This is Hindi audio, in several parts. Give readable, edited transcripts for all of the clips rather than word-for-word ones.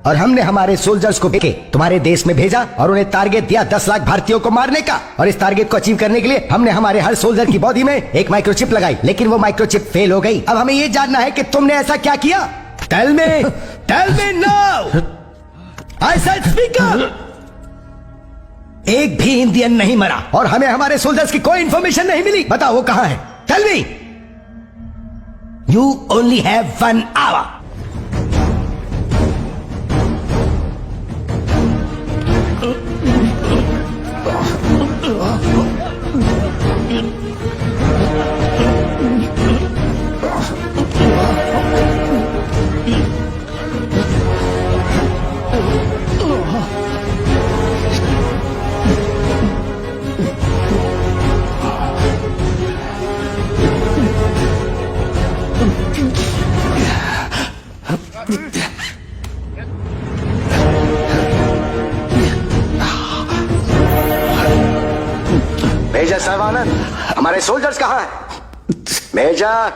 और हमने हमारे सोल्जर्स को के तुम्हारे देश में भेजा और उन्हें टारगेट दिया 10 लाख भारतीयों को मारने का। और इस टारगेट को अचीव करने के लिए हमने हमारे हर सोल्जर की बॉडी में एक माइक्रोचिप लगाई, लेकिन वो माइक्रोचिप फेल हो गई। अब हमें ये जानना है कि तुमने ऐसा क्या किया। Tell me now. I said speak up. एक भी इंडियन नहीं मरा और हमें हमारे सोल्जर्स की कोई इंफॉर्मेशन नहीं मिली। बताओ वो कहां है। Tell me. You only have 1 hour. Major Sarvanand, हमारे सोल्जर्स कहां हैं? Major,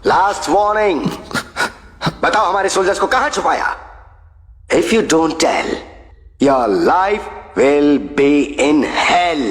last warning. बताओ हमारे सोल्जर्स को कहां छुपाया? If you don't tell, your life will be in hell.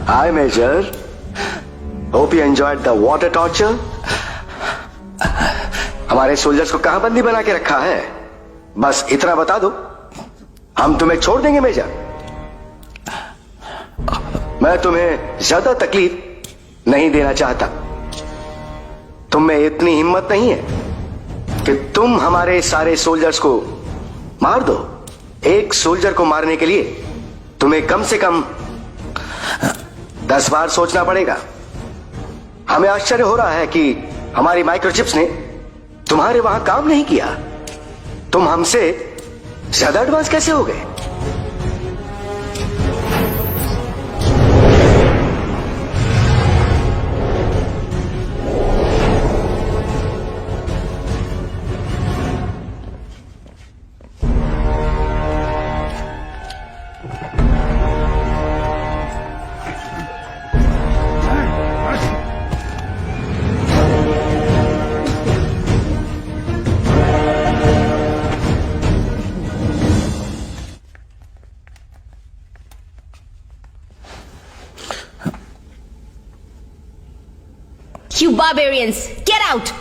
Hi, Major. Hope you enjoyed the water torture. हमारे सोल्जर्स को कहां बंदी बना के रखा है? बस इतना बता दो, हम तुम्हें छोड़ देंगे मेजर। मैं तुम्हें ज्यादा तकलीफ नहीं देना चाहता। तुम में इतनी हिम्मत नहीं है कि तुम हमारे सारे सोल्जर्स को मार दो। एक सोल्जर को मारने के लिए तुम्हें कम से कम 10 बार सोचना पड़ेगा। हमें आश्चर्य हो रहा है कि हमारी माइक्रोचिप्स ने तुम्हारे वहां काम नहीं किया। तुम हमसे ज्यादा एडवांस कैसे हो गए? You barbarians, get out!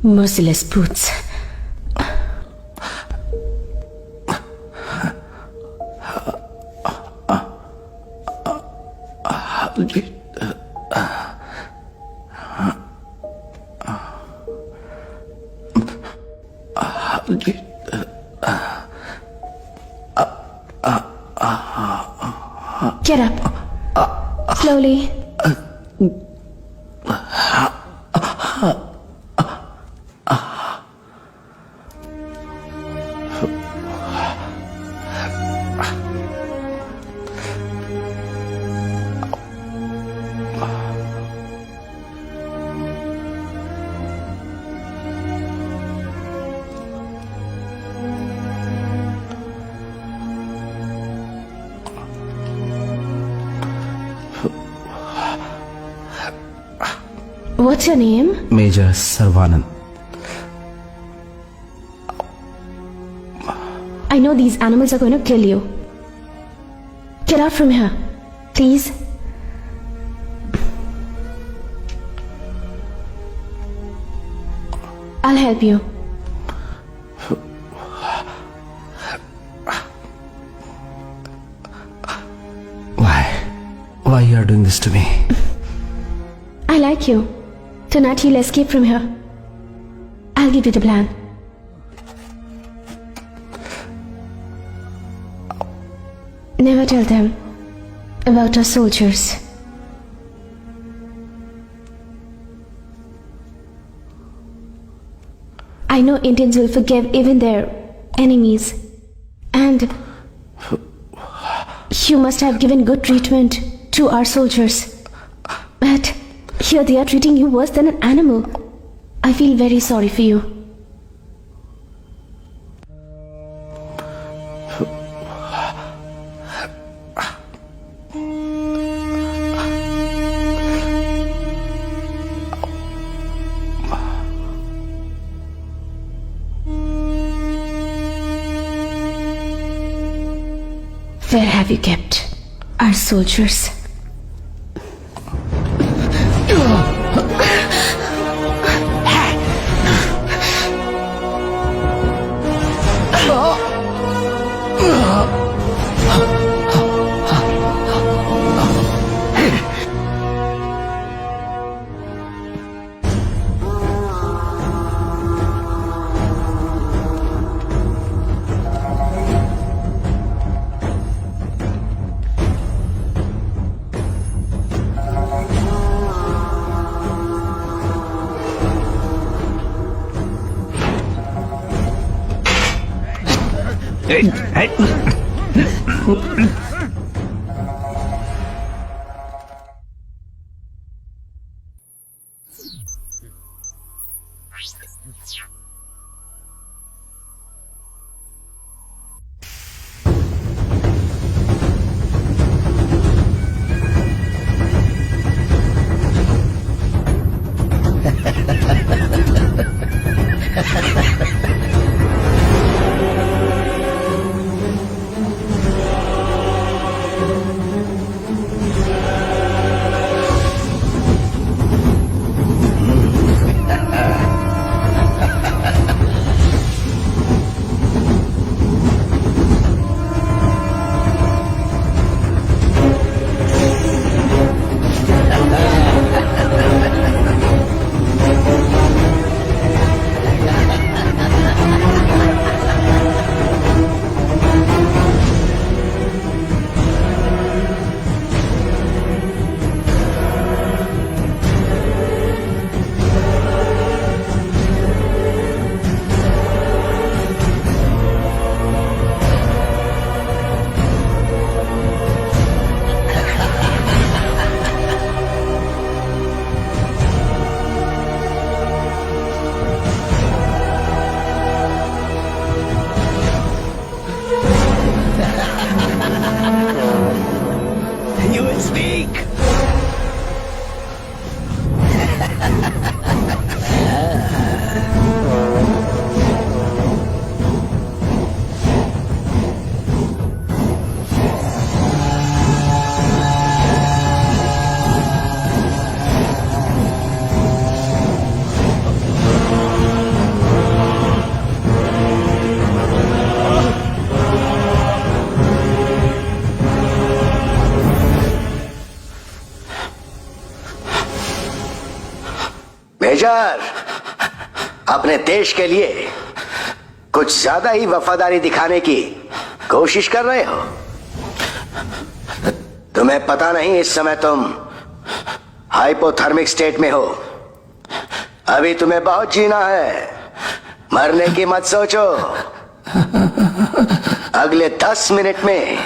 Merciless brutes. Get up. Slowly. What's your name? Major Sarvanand. I know these animals are going to kill you. Get out from here, please. I'll help you. Why you are doing this to me? I like you. Tonight he'll escape from here. I'll give you the plan. Never tell them about our soldiers. I know Indians will forgive even their enemies. And you must have given good treatment to our soldiers. But here they are treating you worse than an animal. I feel very sorry for you. Where have you kept our soldiers? Major, अपने देश के लिए कुछ ज्यादा ही वफादारी दिखाने की कोशिश कर रहे हो। तुम्हें पता नहीं इस समय तुम हाइपोथर्मिक स्टेट में हो। अभी तुम्हें बहुत जीना है, मरने की मत सोचो। अगले 10 मिनट में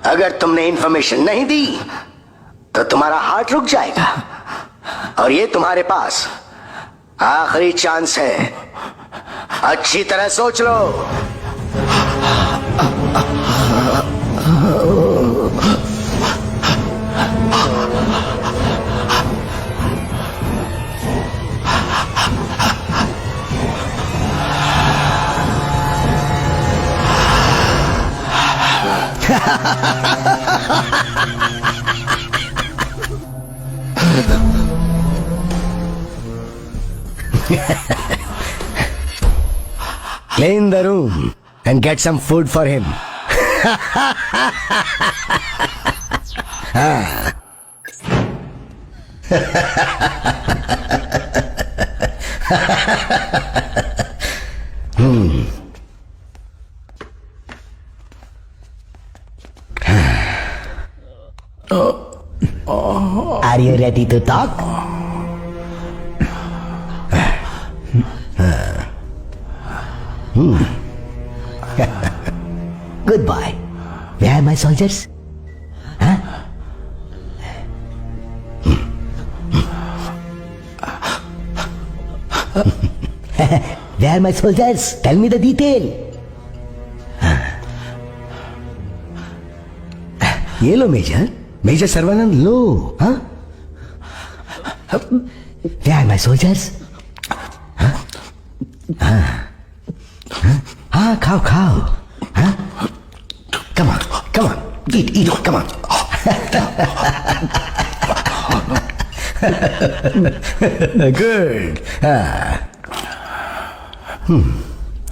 अगर तुमने इंफॉर्मेशन नहीं दी तो तुम्हारा हार्ट रुक जाएगा और ये तुम्हारे पास आखिरी चांस है। अच्छी तरह सोच लो। Clean the room and get some food for him. ready to talk? Goodbye. Where are my soldiers? Huh? Where are my soldiers? Tell me the detail. ये लो मेजर, मेजर सर्वानंद लो. हाँ? Where are my soldiers? हाँ, खाओ खाओ. हाँ? Come on, come on, eat, come on. Good.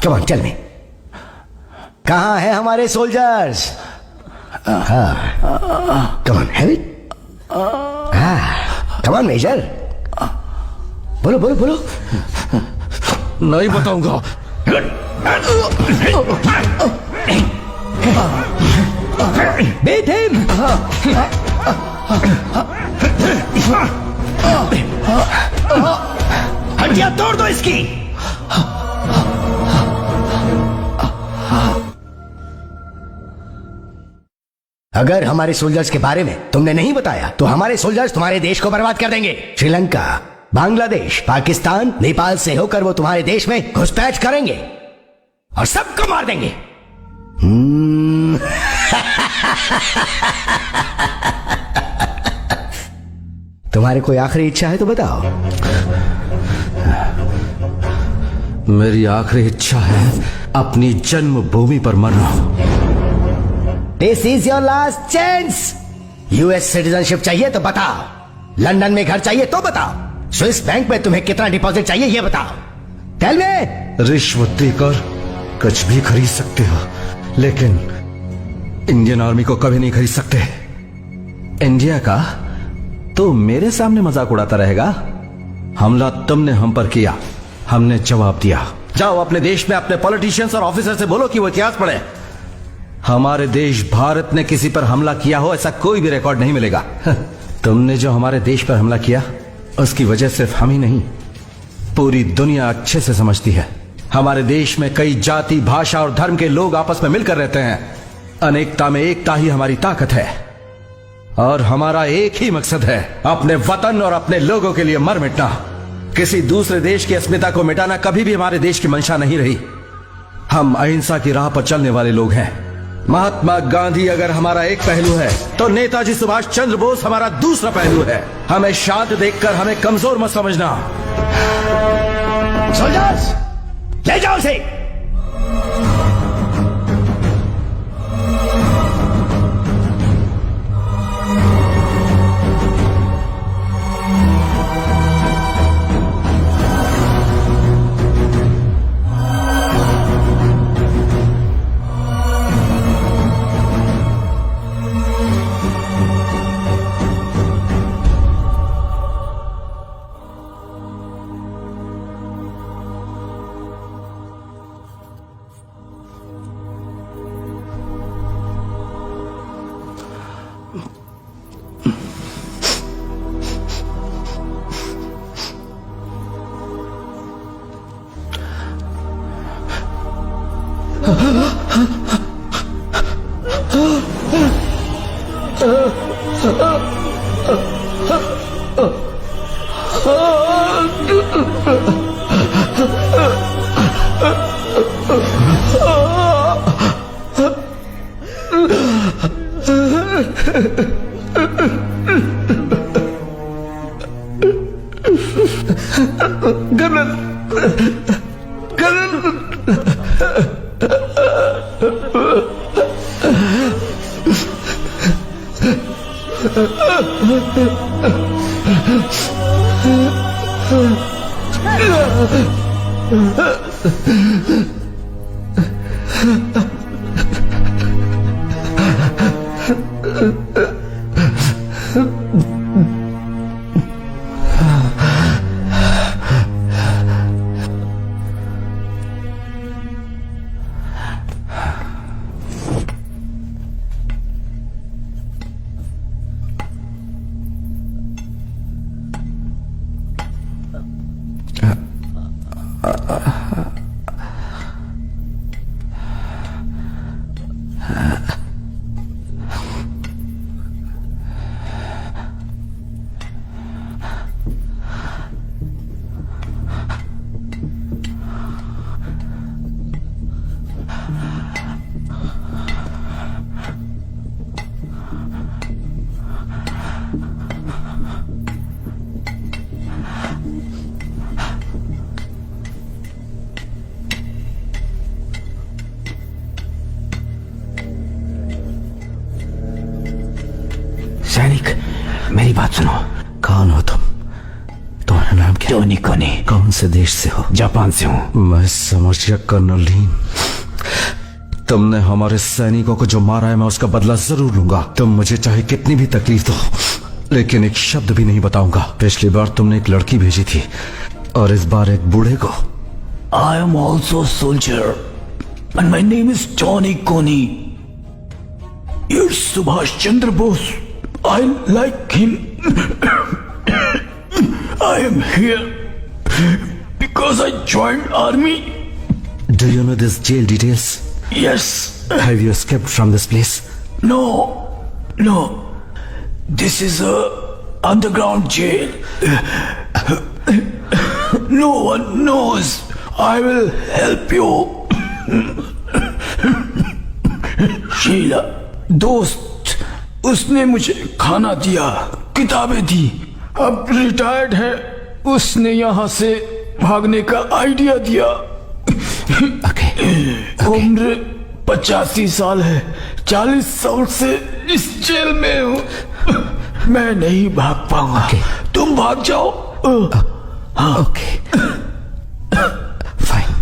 Come on, tell me. कहाँ हैं हमारे soldiers? Come on, have it. Come on, major. बोलो बोलो बोलो. नहीं बताऊंगा. Beat him. हड्डियां तोड़ दो इसकी. अगर हमारे सोल्जर्स के बारे में तुमने नहीं बताया तो हमारे सोल्जर्स तुम्हारे देश को बर्बाद कर देंगे. श्रीलंका, बांग्लादेश, पाकिस्तान, नेपाल से होकर वो तुम्हारे देश में घुसपैठ करेंगे और सबको मार देंगे. तुम्हारी कोई आखिरी इच्छा है तो बताओ. मेरी आखिरी इच्छा है अपनी जन्मभूमि पर मरना. This is your last chance. US citizenship चाहिए तो बताओ. लंदन में घर चाहिए तो बताओ. स्विस बैंक में तुम्हें कितना डिपॉजिट चाहिए ये बताओ. Tell me. रिश्वत देकर कुछ भी खरीद सकते हो, लेकिन इंडियन आर्मी को कभी नहीं खरीद सकते. इंडिया का तो मेरे सामने मजाक उड़ाता रहेगा. हमला तुमने हम पर किया, हमने जवाब दिया. जाओ अपने देश में अपने पॉलिटिशियंस और ऑफिसर से बोलो कि वो इतिहास पढ़े. हमारे देश भारत ने किसी पर हमला किया हो ऐसा कोई भी रिकॉर्ड नहीं मिलेगा. तुमने जो हमारे देश पर हमला किया उसकी वजह सिर्फ हम ही नहीं, पूरी दुनिया अच्छे से समझती है. हमारे देश में कई जाति, भाषा और धर्म के लोग आपस में मिलकर रहते हैं. अनेकता में एकता ही हमारी ताकत है और हमारा एक ही मकसद है, अपने वतन और अपने लोगों के लिए मर मिटना. किसी दूसरे देश की अस्मिता को मिटाना कभी भी हमारे देश की मंशा नहीं रही. हम अहिंसा की राह पर चलने वाले लोग हैं. महात्मा गांधी अगर हमारा एक पहलू है तो नेताजी सुभाष चंद्र बोस हमारा दूसरा पहलू है. हमें शांत देखकर हमें कमजोर मत समझना. सोल्जर्स, ले जाओ उसे. के? टोनी कोनी। कौन से देश से हो? जापान से हूँ। मैं समझ गया कर्नल लीन। तुमने हमारे सैनिकों को जो मारा है मैं उसका बदला जरूर लूंगा। तुम मुझे चाहे कितनी भी तकलीफ दो, लेकिन एक शब्द भी नहीं बताऊंगा। पिछली बार तुमने एक लड़की भेजी थी और इस बार एक बूढ़े को। I am also a soldier and my name is Tony Koni. It's Subhash Chandra Bose. I like him. I am here because I joined army. Do you know this jail details? Yes. Have you escaped from this place? No. This is a underground jail. No one knows. I will help you. Sheila दोस्त, उसने मुझे खाना दिया, किताबें दी। अब रिटायर्ड है, उसने यहाँ से भागने का आइडिया दिया। उम्र 85 साल है, 40 साल से इस जेल में हूँ। मैं नहीं भाग पाऊंगा। तुम भाग जाओ। Okay, fine.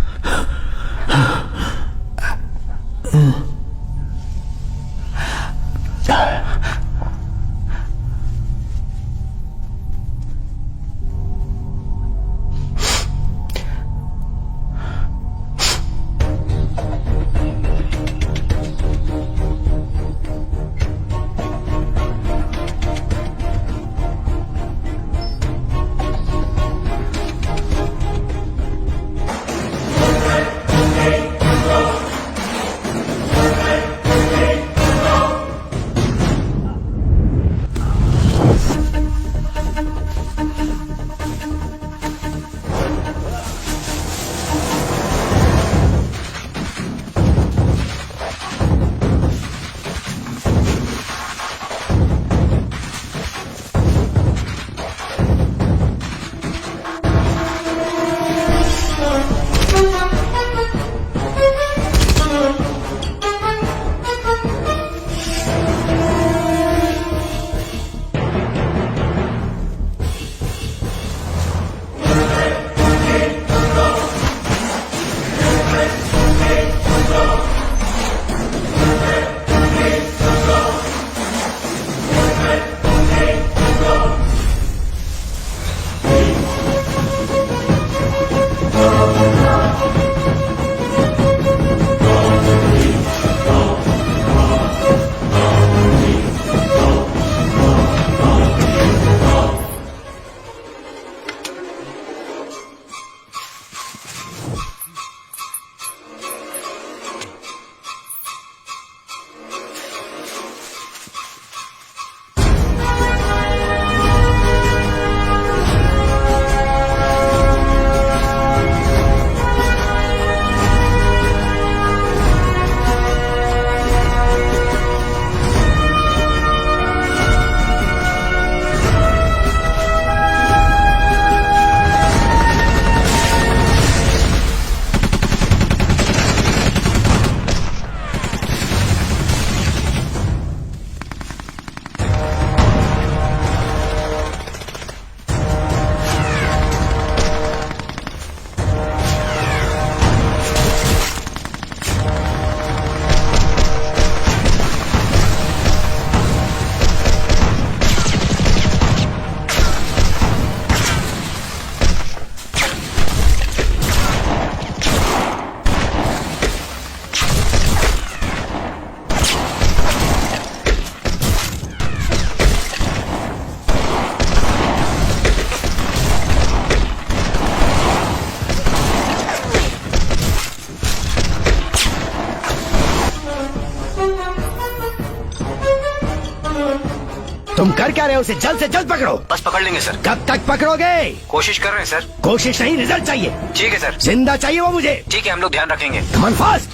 तुम कर क्या रहे हो? उसे जल्द से जल्द पकड़ो। बस पकड़ लेंगे सर। कब तक पकड़ोगे? कोशिश कर रहे हैं सर। कोशिश नहीं, रिजल्ट चाहिए। ठीक है सर। जिंदा चाहिए वो मुझे। ठीक है, हम लोग ध्यान रखेंगे। Come on fast.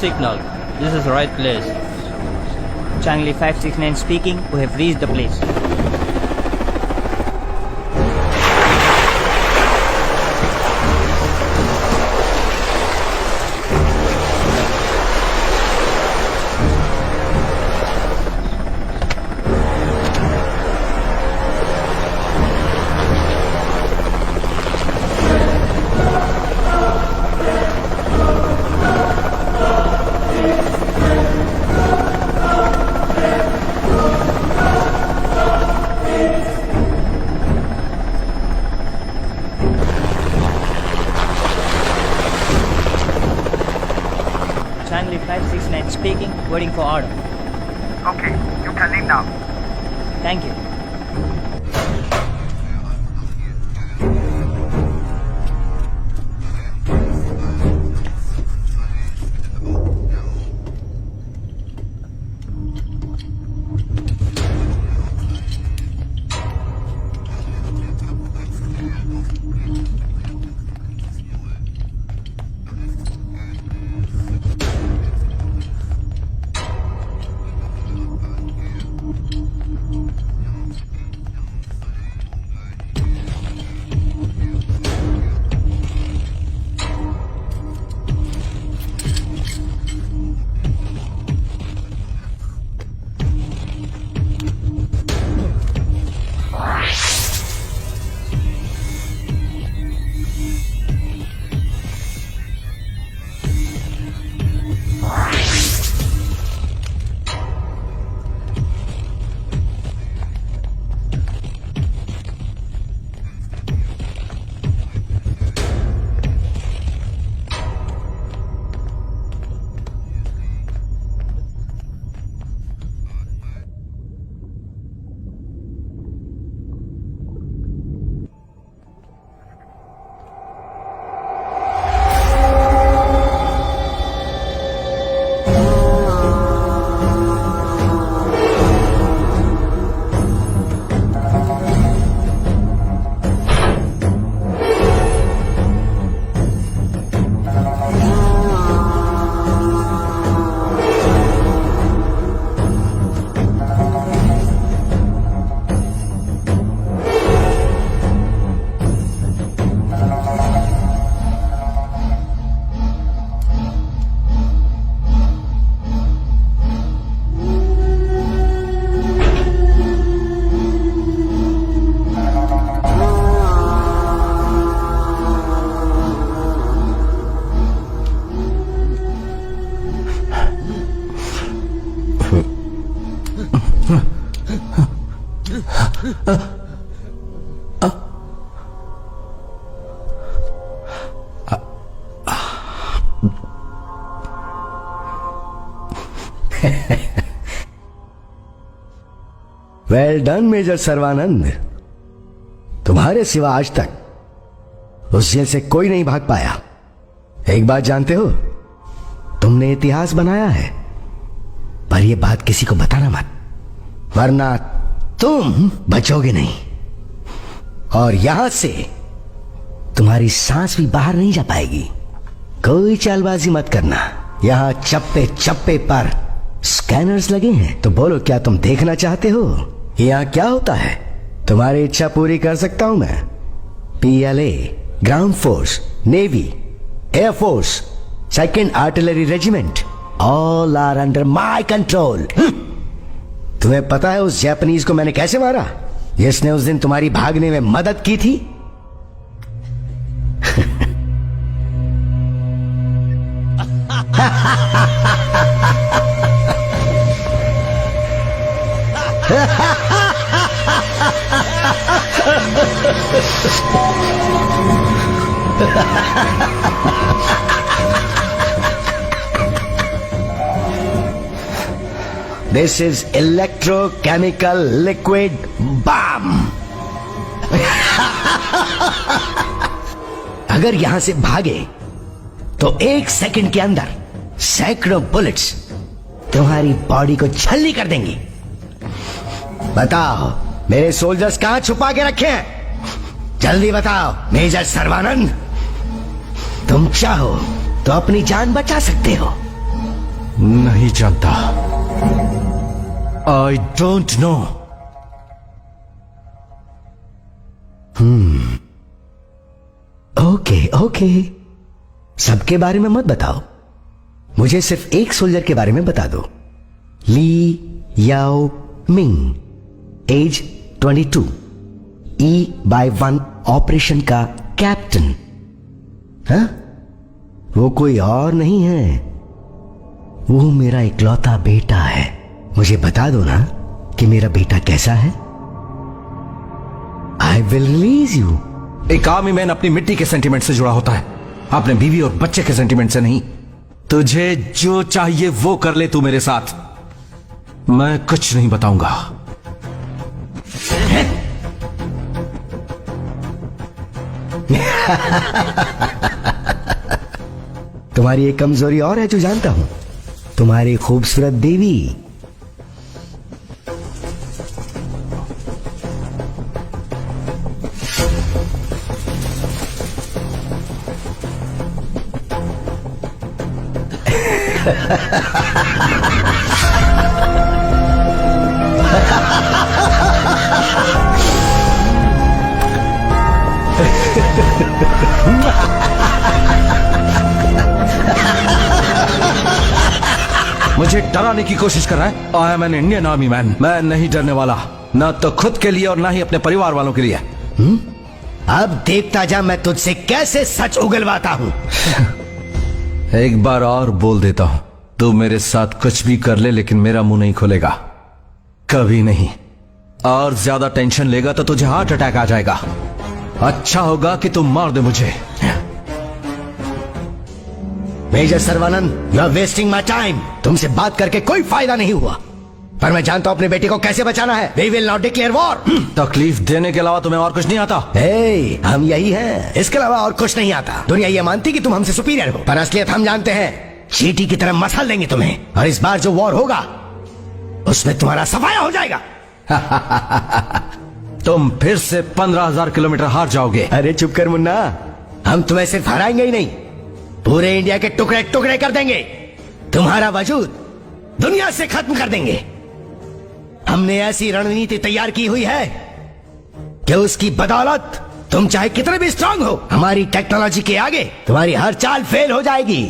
signal. This is the right place. Changli 569 speaking. We have reached the place. Changli 569 speaking. Waiting for order. Okay, you can leave now. Thank you. Well done major Sarvanand. तुम्हारे सिवा आज तक उस जेल से कोई नहीं भाग पाया। एक बात जानते हो, तुमने इतिहास बनाया है, पर यह बात किसी को बताना मत, वरना तुम बचोगे नहीं और यहां से तुम्हारी सांस भी बाहर नहीं जा पाएगी। कोई चालबाजी मत करना। यहां चप्पे चप्पे पर स्कैनर्स लगे हैं। तो बोलो, क्या तुम देखना चाहते हो यहां क्या होता है? तुम्हारी इच्छा पूरी कर सकता हूं मैं। PLA, ground force, navy, air force, second artillery regiment, all are under my control. तुम्हें पता है उस जापानीज को मैंने कैसे मारा, जिसने उस दिन तुम्हारी भागने में मदद की थी? This is electrochemical liquid bomb. अगर यहां से भागे तो 1 सेकंड के अंदर सैकड़ों बुलेट्स तुम्हारी बॉडी को छलनी कर देंगी। बताओ, मेरे सोल्जर्स कहां छुपा के रखे हैं? जल्दी बताओ मेजर सर्वानंद। तुम चाहो तो अपनी जान बचा सकते हो, नहीं जानता। I don't know. Okay okay, सबके बारे में मत बताओ, मुझे सिर्फ एक सोल्जर के बारे में बता दो। ली याओ मिंग, एज 22, E/1 ऑपरेशन का कैप्टन। हाँ, वो कोई और नहीं है, वो मेरा इकलौता बेटा है। मुझे बता दो ना कि मेरा बेटा कैसा है। I will release you. एक आर्मी मैन अपनी मिट्टी के सेंटीमेंट से जुड़ा होता है, अपने बीवी और बच्चे के सेंटीमेंट से नहीं। तुझे जो चाहिए वो कर ले तू मेरे साथ, मैं कुछ नहीं बताऊंगा। तुम्हारी एक कमजोरी और है जो जानता हूं, तुम्हारी खूबसूरत देवी। मुझे डराने की कोशिश कर रहा है। I am an Indian army man. मैं नहीं डरने वाला, ना तो खुद के लिए और ना ही अपने परिवार वालों के लिए। अब देखता जा मैं तुझसे कैसे सच उगलवाता हूं। एक बार और बोल देता हूं, तू मेरे साथ कुछ भी कर ले लेकिन मेरा मुंह नहीं खुलेगा, कभी नहीं। और ज्यादा टेंशन लेगा तो तुझे हार्ट अटैक आ जाएगा। अच्छा होगा कि तुम मार दे मुझे। Major Sarvanand, you are wasting my time. तुमसे बात करके कोई फायदा नहीं हुआ, पर मैं जानता हूं अपने बेटे को कैसे बचाना है। We will not declare war. तकलीफ देने के अलावा तुम्हें और कुछ नहीं आता। हे, हम यही हैं, इसके अलावा और कुछ नहीं आता। दुनिया ये मानती कि तुम हमसे सुपीरियर हो, पर असलियत हम जानते हैं। चींटी की तरह मसल देंगे तुम्हें, और इस बार जो वॉर होगा उसमें तुम्हारा सफाया हो जाएगा। तुम फिर से 15,000 किलोमीटर हार जाओगे। अरे चुप कर मुन्ना, हम तुम्हें सिर्फ हराएंगे ही नहीं, पूरे इंडिया के टुकड़े टुकड़े कर देंगे। तुम्हारा वजूद दुनिया से खत्म कर देंगे। हमने ऐसी रणनीति तैयार की हुई है कि उसकी बदौलत तुम चाहे कितने भी स्ट्रांग हो, हमारी टेक्नोलॉजी के आगे तुम्हारी हर चाल फेल हो जाएगी।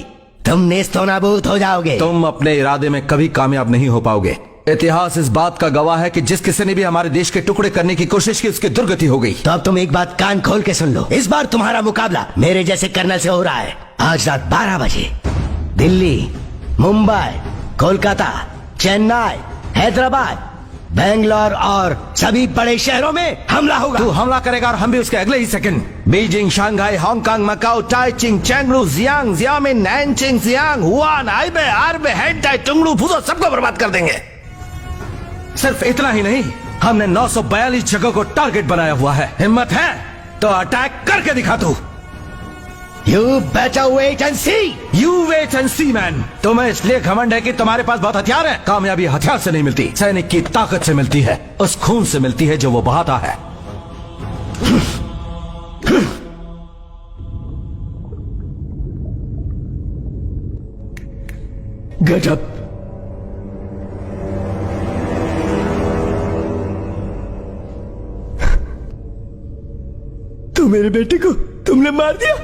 तुम नेस्तनाबूद हो जाओगे। तुम अपने इरादे में कभी कामयाब नहीं हो पाओगे। इतिहास इस बात का गवाह है कि जिस किसी ने भी हमारे देश के टुकड़े करने की कोशिश की उसकी दुर्गति हो गई। तो अब तुम एक बात कान खोल के सुन लो, इस बार तुम्हारा मुकाबला मेरे जैसे कर्नल से हो रहा है। आज रात 12 बजे दिल्ली, मुंबई, कोलकाता, चेन्नई, हैदराबाद, बेंगलोर और सभी बड़े शहरों में हमला होगा। तू हमला करेगा और हम भी उसके अगले ही second. Beijing, Shanghai, Hong Kong, Macau, टाइचिंग, चेंगडू, जियांग, जियामिन, नैनचिंग, जियांग, हुआन, आइबे, आरबे, हेंटाई, टुंगलू, फुजो सबको बर्बाद कर देंगे। सिर्फ इतना ही नहीं, हमने 942 जगह को टारगेट बनाया हुआ है। हिम्मत है तो अटैक करके दिखा तू। You better wait and see. You wait and see, man. तुम्हें इसलिए घमंड है कि तुम्हारे पास बहुत हथियार है। कामयाबी हथियार से नहीं मिलती, सैनिक की ताकत से मिलती है, उस खून से मिलती है जो वो बहाता है। गजब। तो मेरे बेटे को तुमने मार दिया।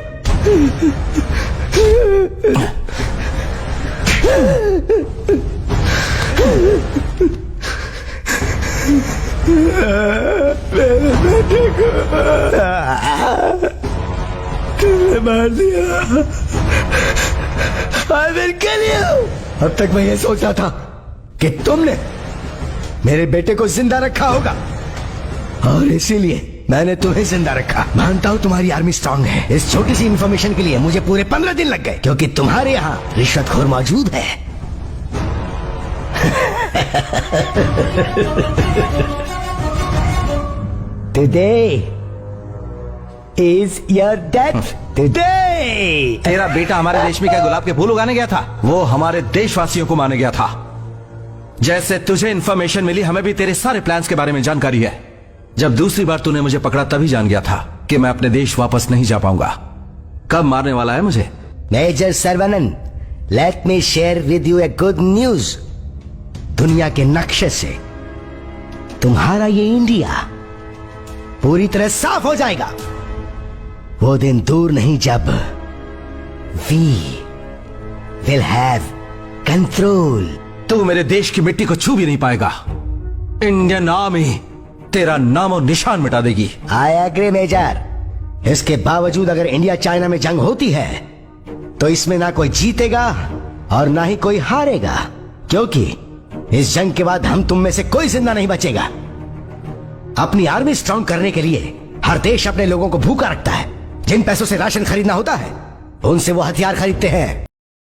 मेरे बेटे को तुमने मार दिया। I will kill you. अब तक मैं ये सोच रहा था कि तुमने मेरे बेटे को जिंदा रखा होगा, और इसीलिए मैंने तुम्हें जिंदा रखा। मानता हूं तुम्हारी आर्मी स्ट्रांग है। इस छोटी सी इंफॉर्मेशन के लिए मुझे पूरे 15 दिन लग गए, क्योंकि तुम्हारे यहाँ रिश्वतखोर मौजूद है। Today is your death day. तेरा बेटा हमारे देश में क्या गुलाब के फूल उगाने गया था? वो हमारे देशवासियों को मारने गया था। जैसे तुझे इंफॉर्मेशन मिली, हमें भी तेरे सारे प्लान्स के बारे में जानकारी है। जब दूसरी बार तूने मुझे पकड़ा तभी जान गया था कि मैं अपने देश वापस नहीं जा पाऊंगा। कब मारने वाला है मुझे? Major Sarvanand, let me share with you a good news. दुनिया के नक्शे से तुम्हारा ये इंडिया पूरी तरह साफ हो जाएगा। वो दिन दूर नहीं जब वी विल हैव कंट्रोल। तू मेरे देश की मिट्टी को छू भी नहीं पाएगा। इंडियन आर्मी तेरा नाम और निशान मिटा देगी। I agree major. इसके बावजूद अगर इंडिया चाइना में जंग होती है तो इसमें ना कोई जीतेगा और ना ही कोई हारेगा, क्योंकि इस जंग के बाद हम तुम में से कोई जिंदा नहीं बचेगा। अपनी आर्मी स्ट्रांग करने के लिए हर देश अपने लोगों को भूखा रखता है। जिन पैसों से राशन खरीदना होता है उनसे वो हथियार खरीदते हैं।